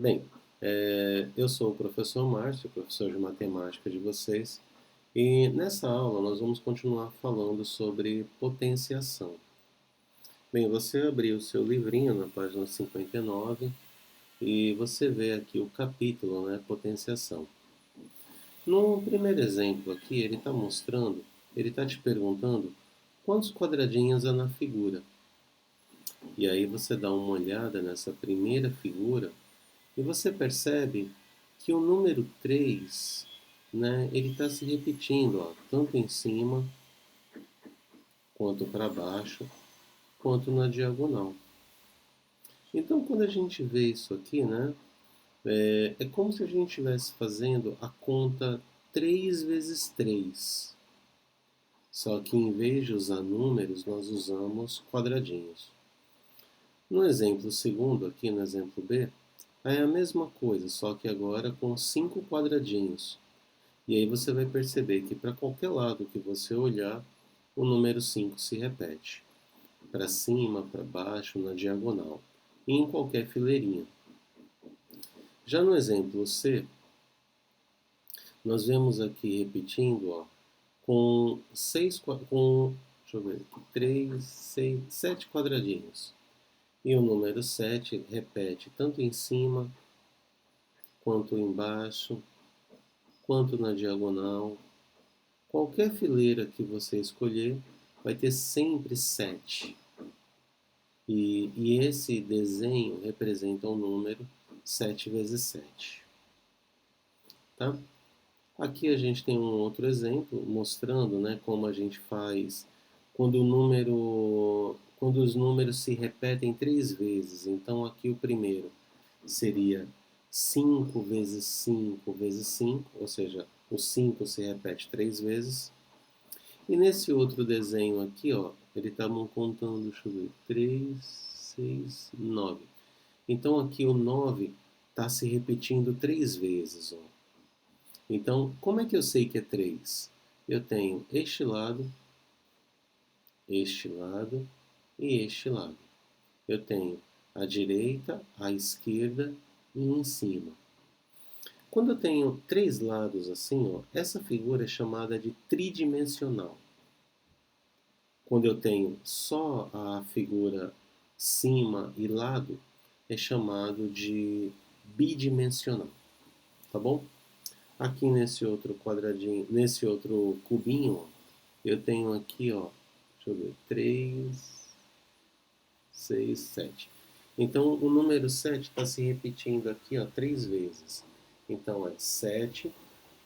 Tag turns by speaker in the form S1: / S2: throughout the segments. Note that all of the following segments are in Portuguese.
S1: Bem, eu sou o professor Márcio, professor de matemática de vocês, e nessa aula nós vamos continuar falando sobre potenciação. Bem, você abriu o seu livrinho na página 59 e você vê aqui o capítulo, né, potenciação. No primeiro exemplo aqui, ele está te perguntando quantos quadradinhos há na figura. E aí você dá uma olhada nessa primeira figura e você percebe que o número 3, né, ele está se repetindo, ó, tanto em cima, quanto para baixo, quanto na diagonal. Então, quando a gente vê isso aqui, né, é como se a gente estivesse fazendo a conta 3 vezes 3. Só que em vez de usar números, nós usamos quadradinhos. No exemplo segundo, aqui no exemplo B, é a mesma coisa, só que agora com 5 quadradinhos. E aí você vai perceber que para qualquer lado que você olhar, o número 5 se repete. Para cima, para baixo, na diagonal. E em qualquer fileirinha. Já no exemplo C, nós vemos aqui repetindo, ó, com 6, com, deixa eu ver, 3, 6, 7 quadradinhos. E o número 7 repete tanto em cima, quanto embaixo, quanto na diagonal. Qualquer fileira que você escolher vai ter sempre 7. E esse desenho representa o número 7 vezes 7. Tá? Aqui a gente tem um outro exemplo mostrando, né, como a gente faz quando os números se repetem 3 vezes. Então aqui o primeiro seria 5 vezes 5 vezes 5, ou seja, o 5 se repete 3 vezes. E nesse outro desenho aqui, ó, ele está contando, deixa eu ver, 3, 6, 9. Então aqui o 9 está se repetindo 3 vezes, ó. Então, como é que eu sei que é 3? Eu tenho este lado e este lado. Eu tenho a direita, a esquerda e em cima. Quando eu tenho 3 lados assim, ó, essa figura é chamada de tridimensional. Quando eu tenho só a figura cima e lado, é chamado de bidimensional, tá bom? Aqui nesse outro quadradinho, nesse outro cubinho, ó, eu tenho aqui, ó, deixa eu ver, 3, 6, 7. Então o número 7 está se repetindo aqui, ó, 3 vezes. Então é 7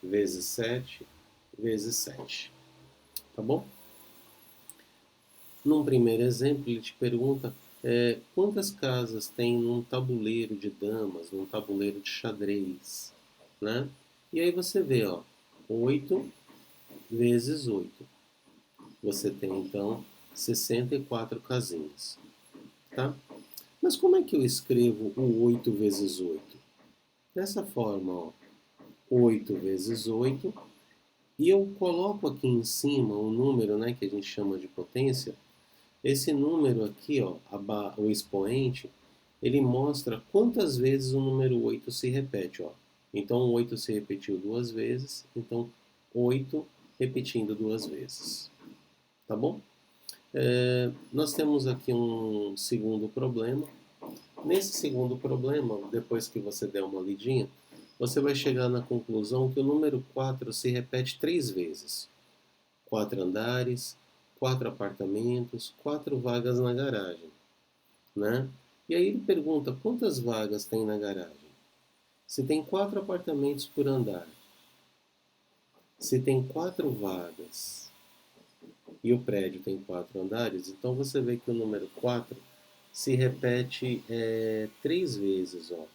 S1: vezes 7 vezes 7, tá bom? Num primeiro exemplo, ele te pergunta quantas casas tem num tabuleiro de damas, num tabuleiro de xadrez, né? E aí você vê, ó, 8 vezes 8. Você tem, então, 64 casinhas, tá? Mas como é que eu escrevo o 8 vezes 8? Dessa forma, ó, 8 vezes 8, e eu coloco aqui em cima o número, né, que a gente chama de potência. Esse número aqui, ó, o expoente, ele mostra quantas vezes o número 8 se repete. Ó. Então, o 8 se repetiu 2 vezes, então 8 repetindo 2 vezes. Tá bom? Nós temos aqui um segundo problema. Nesse segundo problema, depois que você der uma lidinha, você vai chegar na conclusão que o número 4 se repete 3 vezes. 4 andares, 4 apartamentos, 4 vagas na garagem, né? E aí ele pergunta quantas vagas tem na garagem. Se tem 4 apartamentos por andar, se tem 4 vagas e o prédio tem 4 andares, então você vê que o número 4 se repete 3 vezes, ó.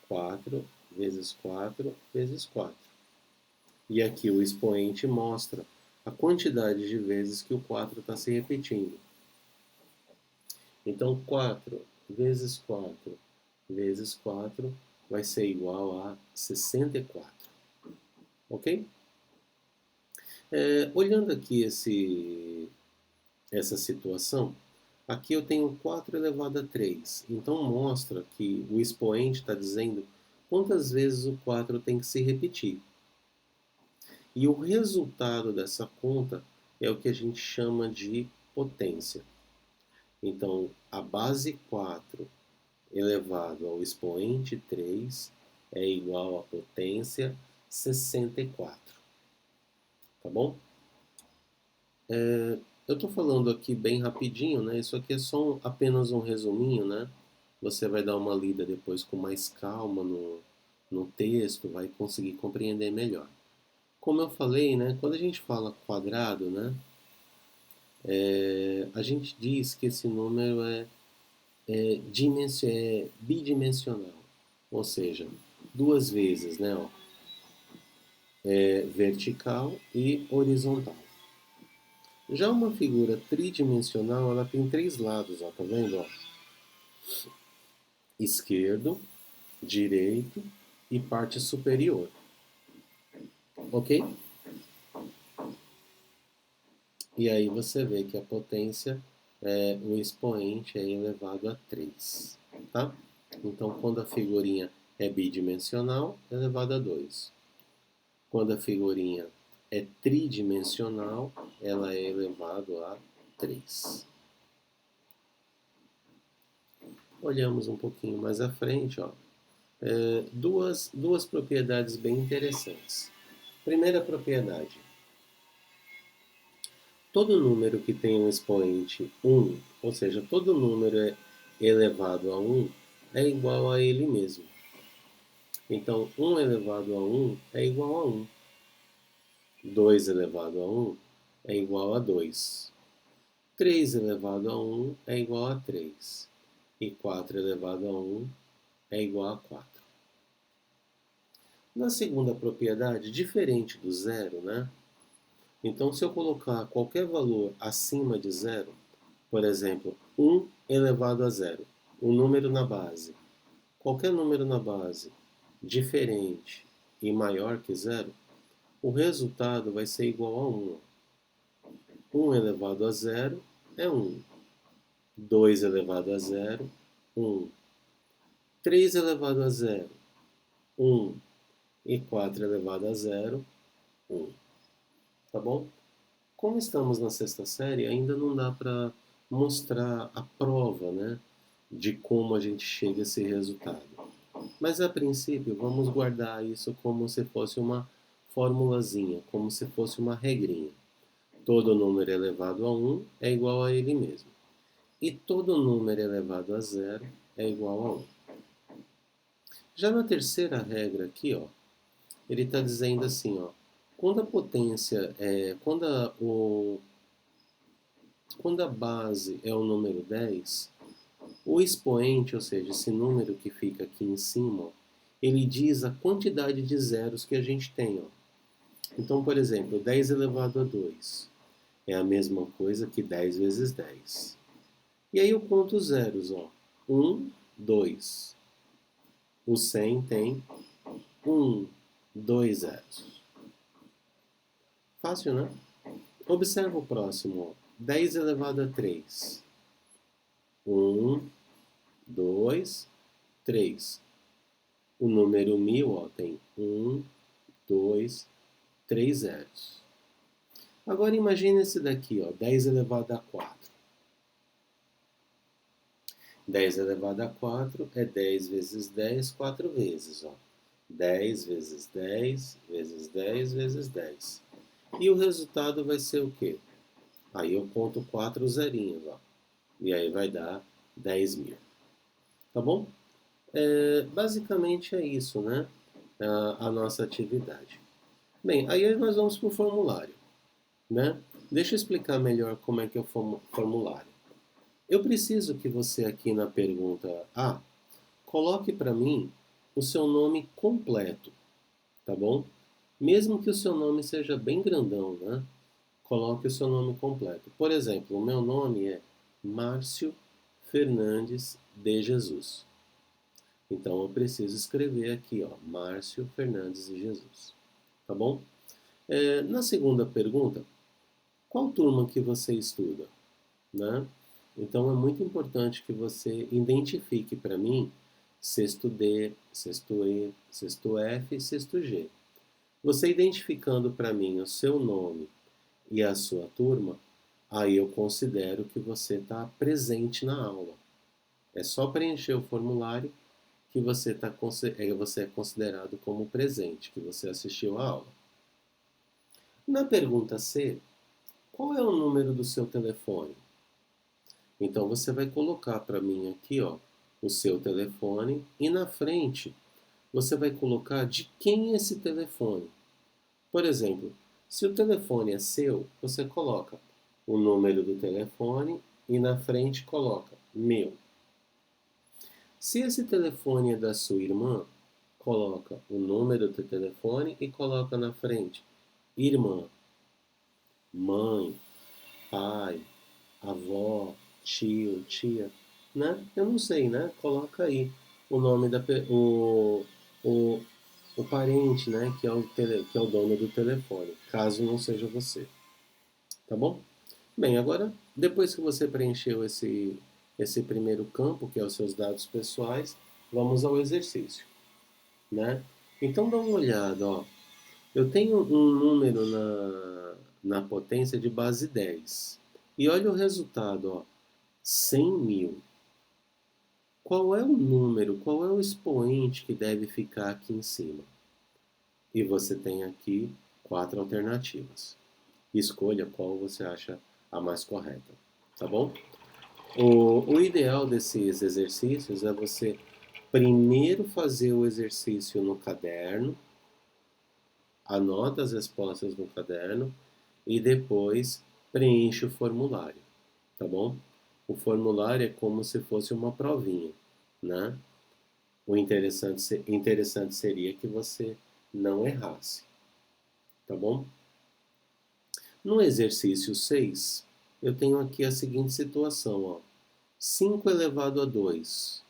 S1: 4 vezes 4 vezes 4. E aqui o expoente mostra a quantidade de vezes que o 4 está se repetindo. Então, 4 vezes 4 vezes 4 vai ser igual a 64. Ok? Olhando aqui essa situação, aqui eu tenho 4 elevado a 3. Então, mostra que o expoente está dizendo quantas vezes o 4 tem que se repetir. E o resultado dessa conta é o que a gente chama de potência. Então, a base 4 elevado ao expoente 3 é igual à potência 64. Tá bom? Eu estou falando aqui bem rapidinho, né? Isso aqui é só apenas um resuminho, né? Você vai dar uma lida depois com mais calma no texto, vai conseguir compreender melhor. Como eu falei, né? Quando a gente fala quadrado, né? A gente diz que esse número é bidimensional, ou seja, duas vezes, né? Ó, vertical e horizontal. Já uma figura tridimensional, ela tem três lados, ó, tá vendo? Ó? Esquerdo, direito e parte superior. Ok? E aí você vê que a potência, o expoente é elevado a 3. Tá? Então, quando a figurinha é bidimensional, é elevado a 2. Quando a figurinha é tridimensional, ela é elevado a 3. Olhamos um pouquinho mais à frente, ó, duas propriedades bem interessantes. Primeira propriedade: todo número que tem um expoente 1, ou seja, todo número elevado a 1, é igual a ele mesmo. Então, 1 elevado a 1 é igual a 1. 2 elevado a 1 é igual a 2. 3 elevado a 1 é igual a 3. E 4 elevado a 1 é igual a 4. Na segunda propriedade, diferente do zero, né? Então, se eu colocar qualquer valor acima de zero, por exemplo, 1 elevado a zero, um número na base, qualquer número na base diferente e maior que zero, o resultado vai ser igual a 1. 1 elevado a zero é 1. 2 elevado a zero, 1. 3 elevado a zero, 1. E 4 elevado a zero, 1. Tá bom? Como estamos na sexta série, ainda não dá para mostrar a prova, né, de como a gente chega a esse resultado. Mas a princípio, vamos guardar isso como se fosse uma formulazinha, como se fosse uma regrinha. Todo número elevado a 1 é igual a ele mesmo. E todo número elevado a zero é igual a 1. Já na terceira regra aqui, ó, ele está dizendo assim, ó, quando a potência quando a base é o número 10, o expoente, ou seja, esse número que fica aqui em cima, ó, ele diz a quantidade de zeros que a gente tem. Ó. Então, por exemplo, 10 elevado a 2 é a mesma coisa que 10 vezes 10. E aí eu conto os zeros. Ó. 1, 2. O 100 tem 1, 2 zeros. Fácil, né? Observa o próximo. Ó. 10 elevado a 3. 1, 2, 3. O número 1000 ó, tem 1, 2, 3 zeros. Agora imagine esse daqui, ó, 10 elevado a 4. 10 elevado a 4 é 10 vezes 10, 4 vezes. Ó. 10 vezes 10 vezes 10 vezes 10. E o resultado vai ser o quê? Aí eu conto 4 zerinhos. Ó. E aí vai dar 10.000. Tá bom? Basicamente é isso, né? A nossa atividade. Bem, aí nós vamos para o formulário, né? Deixa eu explicar melhor como é que é o formulário. Eu preciso que você aqui na pergunta A coloque para mim o seu nome completo, tá bom? Mesmo que o seu nome seja bem grandão, né? Coloque o seu nome completo. Por exemplo, o meu nome é Márcio Fernandes de Jesus. Então eu preciso escrever aqui, ó, Márcio Fernandes de Jesus, tá bom? Na segunda pergunta, qual turma que você estuda, né? Então é muito importante que você identifique para mim sexto D, sexto E, sexto F e sexto G. Você identificando para mim o seu nome e a sua turma, aí eu considero que você está presente na aula. É só preencher o formulário que você é considerado como presente, que você assistiu à aula. Na pergunta C, qual é o número do seu telefone? Então você vai colocar para mim aqui, ó, o seu telefone e na frente você vai colocar de quem é esse telefone. Por exemplo, se o telefone é seu, você coloca o número do telefone e na frente coloca meu. Se esse telefone é da sua irmã, coloca o número do telefone e coloca na frente irmã, mãe, pai, avó, tio, tia, né? Eu não sei, né? Coloca aí o nome o, o parente, né? Que é o dono do telefone, caso não seja você, tá bom? Bem, agora, depois que você preencheu esse primeiro campo, que é os seus dados pessoais, vamos ao exercício, né? Então dá uma olhada, ó. Eu tenho um número na potência de base 10. E olha o resultado, ó. 100.000. Qual é o número, qual é o expoente que deve ficar aqui em cima? E você tem aqui 4 alternativas. Escolha qual você acha a mais correta, tá bom? O ideal desses exercícios é você primeiro fazer o exercício no caderno, anota as respostas no caderno e depois preenche o formulário, tá bom? O formulário é como se fosse uma provinha, né? O interessante seria que você não errasse, tá bom? No exercício 6, eu tenho aqui a seguinte situação, ó. 5 elevado a 2.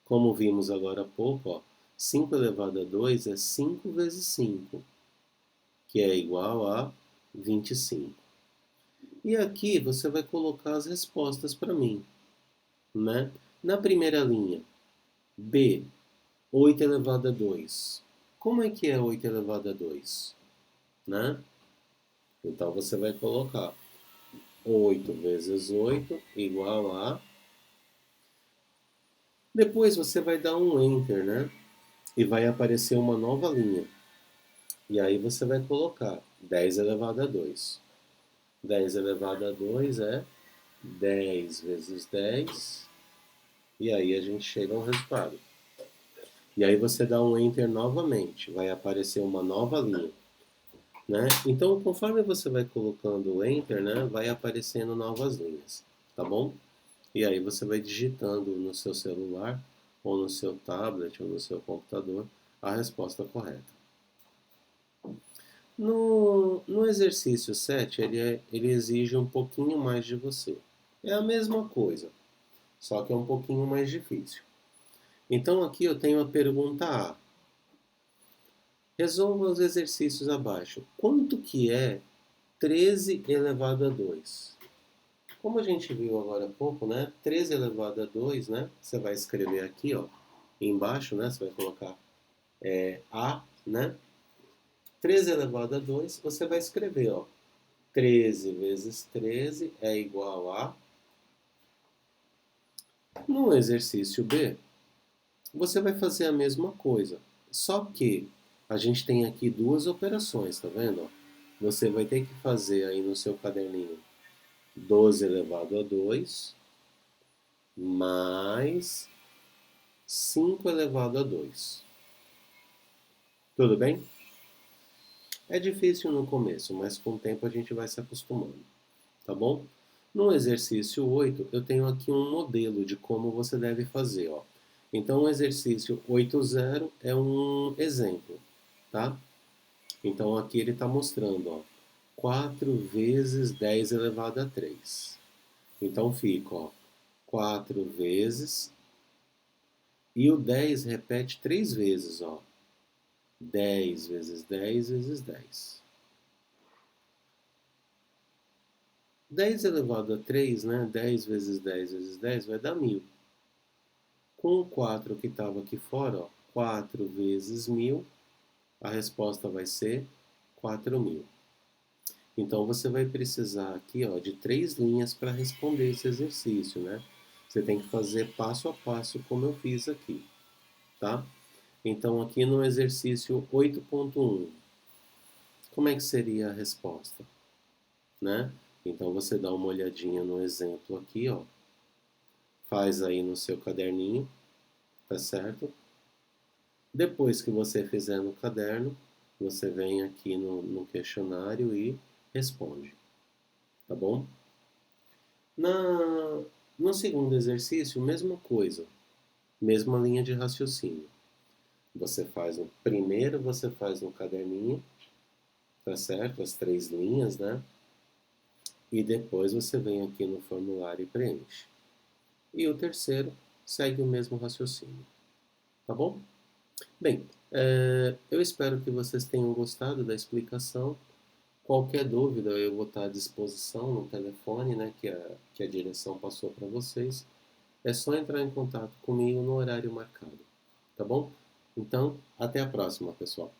S1: Como vimos agora há pouco, ó, 5 elevado a 2 é 5 vezes 5, que é igual a 25. E aqui você vai colocar as respostas para mim, né? Na primeira linha, B, 8 elevado a 2. Como é que é 8 elevado a 2? Né? Então você vai colocar 8 vezes 8 igual a... Depois você vai dar um Enter, né? E vai aparecer uma nova linha. E aí você vai colocar 10 elevado a 2. 10 elevado a 2 é 10 vezes 10. E aí a gente chega ao resultado. E aí você dá um Enter novamente. Vai aparecer uma nova linha. Né? Então, conforme você vai colocando o Enter, né, vai aparecendo novas linhas. Tá bom? E aí você vai digitando no seu celular, ou no seu tablet, ou no seu computador, a resposta correta. No exercício 7, ele exige um pouquinho mais de você. É a mesma coisa, só que é um pouquinho mais difícil. Então aqui eu tenho a pergunta A. Resolva os exercícios abaixo. Quanto que é 13 elevado a 2? Como a gente viu agora há pouco, né? 13 elevado a 2, né? Você vai escrever aqui, ó, embaixo, né? Você vai colocar A, né? 13 elevado a 2, você vai escrever, ó, 13 vezes 13 é igual a... No exercício B, você vai fazer a mesma coisa, só que a gente tem aqui duas operações, tá vendo? Você vai ter que fazer aí no seu caderninho 12 elevado a 2 mais 5 elevado a 2. Tudo bem? É difícil no começo, mas com o tempo a gente vai se acostumando, tá bom? No exercício 8, eu tenho aqui um modelo de como você deve fazer, ó. Então, o exercício 8.0 é um exemplo, tá? Então, aqui ele está mostrando, ó, 4 vezes 10 elevado a 3. Então, fica, ó, 4 vezes, e o 10 repete 3 vezes, ó. 10 vezes 10 vezes 10. 10 elevado a 3, né? 10 vezes 10 vezes 10 vai dar 1000. Com o 4 que estava aqui fora, ó, 4 vezes 1.000, a resposta vai ser 4.000. Então, você vai precisar aqui, ó, de 3 linhas para responder esse exercício, né? Você tem que fazer passo a passo, como eu fiz aqui, tá? Então, aqui no exercício 8.1, como é que seria a resposta, né? Então, você dá uma olhadinha no exemplo aqui, ó. Faz aí no seu caderninho, tá certo? Depois que você fizer no caderno, você vem aqui no questionário e responde, tá bom? Na, no segundo exercício, mesma coisa, mesma linha de raciocínio. Você faz no primeiro, você faz no caderninho, tá certo? As 3 linhas, né? E depois você vem aqui no formulário e preenche. E o terceiro segue o mesmo raciocínio, tá bom? Bem, eu espero que vocês tenham gostado da explicação. Qualquer dúvida, eu vou estar à disposição no telefone, né, que a direção passou para vocês. É só entrar em contato comigo no horário marcado, tá bom? Então, até a próxima, pessoal.